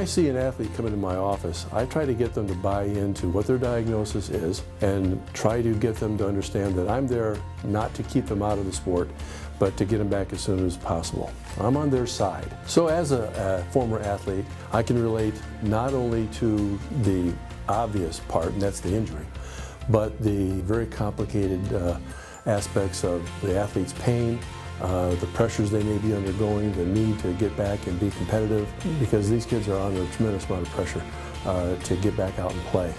I see an athlete come into my office, I try to get them to buy into what their diagnosis is and try to get them to understand that I'm there not to keep them out of the sport, but to get them back as soon as possible. I'm on their side. So as a former athlete, I can relate not only to the obvious part, and that's the injury, but the very complicated aspects of the athlete's pain, the pressures they may be undergoing, the need to get back and be competitive, because these kids are under a tremendous amount of pressure to get back out and play.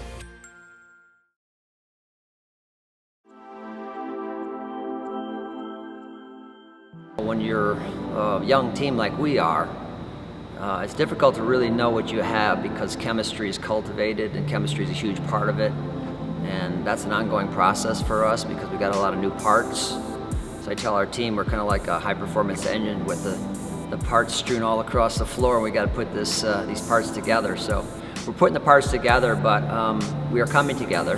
When you're a young team like we are, it's difficult to really know what you have because chemistry is cultivated and chemistry is a huge part of it. And that's an ongoing process for us because we got a lot of new parts. So I tell our team we're kind of like a high-performance engine with the parts strewn all across the floor, and we got to put these parts together. So we're putting the parts together, but we are coming together.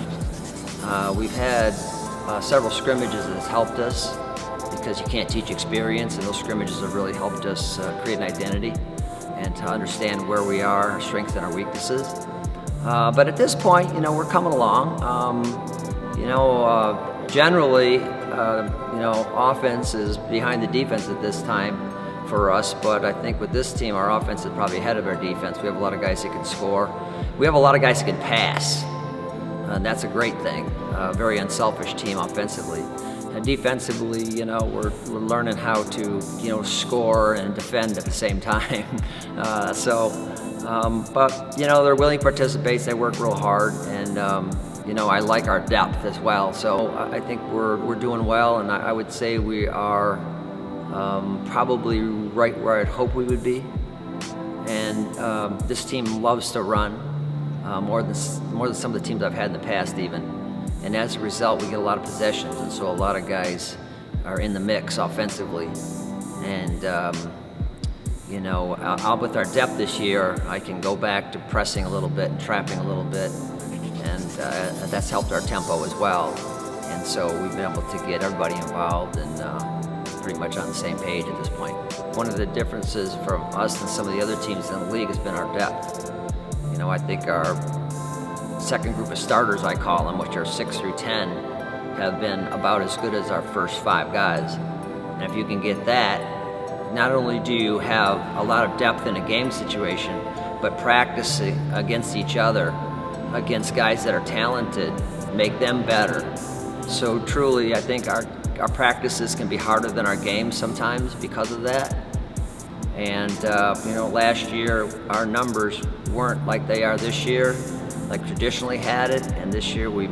We've had several scrimmages that has helped us because you can't teach experience, and those scrimmages have really helped us create an identity and to understand where we are, our strengths and our weaknesses. But at this point, you know, we're coming along. Generally, offense is behind the defense at this time for us, but I think with this team, our offense is probably ahead of our defense. We have a lot of guys that can score. We have a lot of guys that can pass, and that's a great thing. A very unselfish team offensively. And defensively, you know, we're learning how to, score and defend at the same time. But, they're willing participants, they work real hard, and, I like our depth as well. So I think we're doing well, and I would say we are probably right where I'd hope we would be. And this team loves to run more than some of the teams I've had in the past even. And as a result, we get a lot of possessions, and so a lot of guys are in the mix offensively. And out with our depth this year, I can go back to pressing a little bit and trapping a little bit, and that's helped our tempo as well. And so we've been able to get everybody involved and pretty much on the same page at this point. One of the differences from us and some of the other teams in the league has been our depth. I think our second group of starters, I call them, which are 6 through 10, have been about as good as our first 5 guys. And if you can get that, not only do you have a lot of depth in a game situation, but practicing against each other, against guys that are talented, make them better. So truly, I think our practices can be harder than our games sometimes because of that. And last year, our numbers weren't like they are this year, like traditionally had it, and this year we,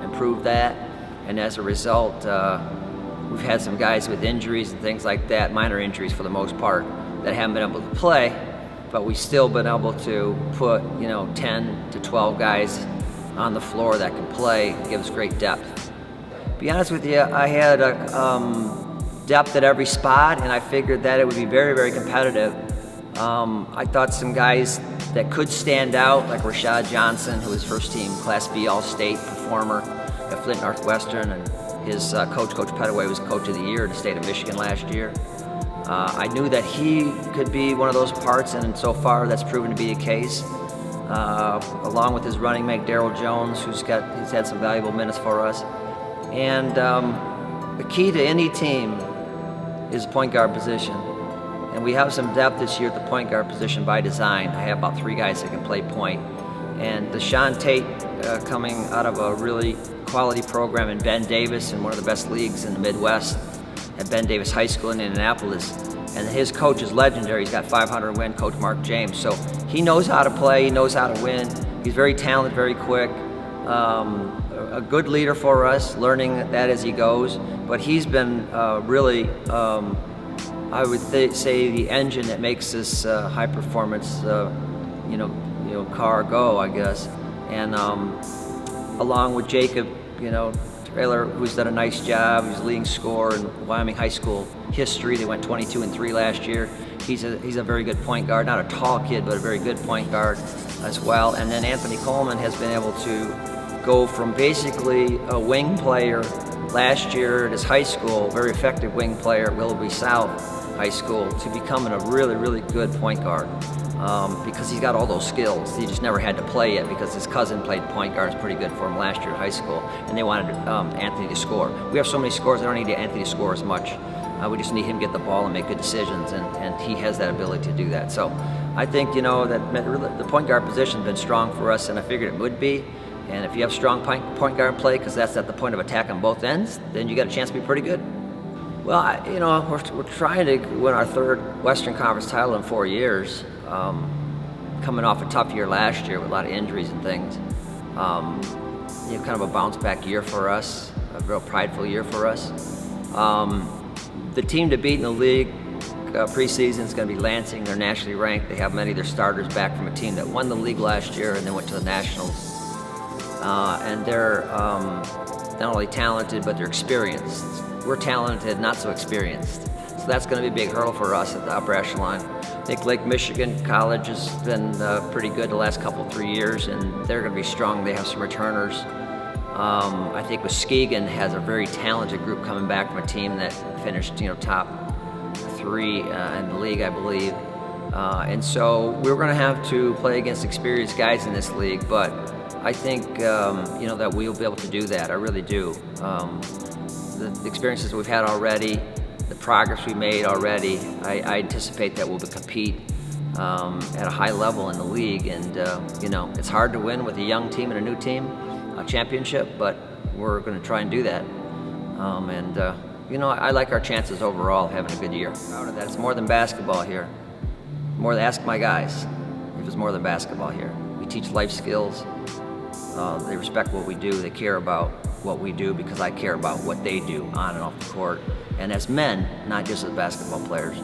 improved that. And as a result, we've had some guys with injuries and things like that, minor injuries for the most part, that haven't been able to play, but we've still been able to put, 10 to 12 guys on the floor that can play, gives great depth. To be honest with you, I had depth at every spot, and I figured that it would be very, very competitive. I thought some guys that could stand out, like Rashad Johnson, who was first team Class B All-State performer at Flint Northwestern, and his coach, Coach Pettaway, was Coach of the Year in the state of Michigan last year. I knew that he could be one of those parts, and so far that's proven to be the case. Along with his running mate, Daryl Jones, he's had some valuable minutes for us. And the key to any team is point guard position. And we have some depth this year at the point guard position by design. I have about 3 guys that can play point. And Deshaun Tate, coming out of a really quality program in Ben Davis, in one of the best leagues in the Midwest, at Ben Davis High School in Indianapolis. And his coach is legendary. He's got 500 win, Coach Mark James. So he knows how to play, he knows how to win. He's very talented, very quick. A good leader for us, learning that as he goes. But he's been really, I would say, the engine that makes this high performance, car go, I guess. And along with Jacob, Taylor, who's done a nice job. He's leading scorer in Wyoming high school history. They went 22-3 last year. He's a very good point guard, not a tall kid, but a very good point guard as well. And then Anthony Coleman has been able to go from basically a wing player last year at his high school, very effective wing player at Willoughby South High School, to becoming a really, really good point guard. because he's got all those skills. He just never had to play it because his cousin played point guard, was pretty good for him last year in high school, and they wanted Anthony to score. We have so many scores, I don't need Anthony to score as much. We just need him to get the ball and make good decisions, and he has that ability to do that. So I think, you know, that the point guard position has been strong for us, and I figured it would be. And if you have strong point guard play, because that's at the point of attack on both ends, then you got a chance to be pretty good. Well, you know, we're trying to win our third Western Conference title in 4 years, coming off a tough year last year with a lot of injuries and things. You know, kind of a bounce back year for us, a real prideful year for us. The team to beat in the league preseason is going to be Lansing. They're nationally ranked. They have many of their starters back from a team that won the league last year and then went to the Nationals. And they're not only talented, but they're experienced. We're talented, not so experienced. So that's going to be a big hurdle for us at the upper echelon. I think Lake Michigan College has been pretty good the last 3 years, and they're going to be strong. They have some returners. I think Muskegon has a very talented group coming back from a team that finished, you know, top 3 in the league, I believe. And so we're going to have to play against experienced guys in this league, but I think, you know, that we'll be able to do that. I really do. The experiences that we've had already, the progress we made already, I anticipate that we'll compete at a high level in the league. And, you know, it's hard to win with a young team and a new team, a championship, but we're going to try and do that. You know, I like our chances overall having a good year. Proud of that. It's more than basketball here. Ask my guys if it's more than basketball here. We teach life skills. They respect what we do. They care about what we do because I care about what they do on and off the court. And as men, not just as basketball players.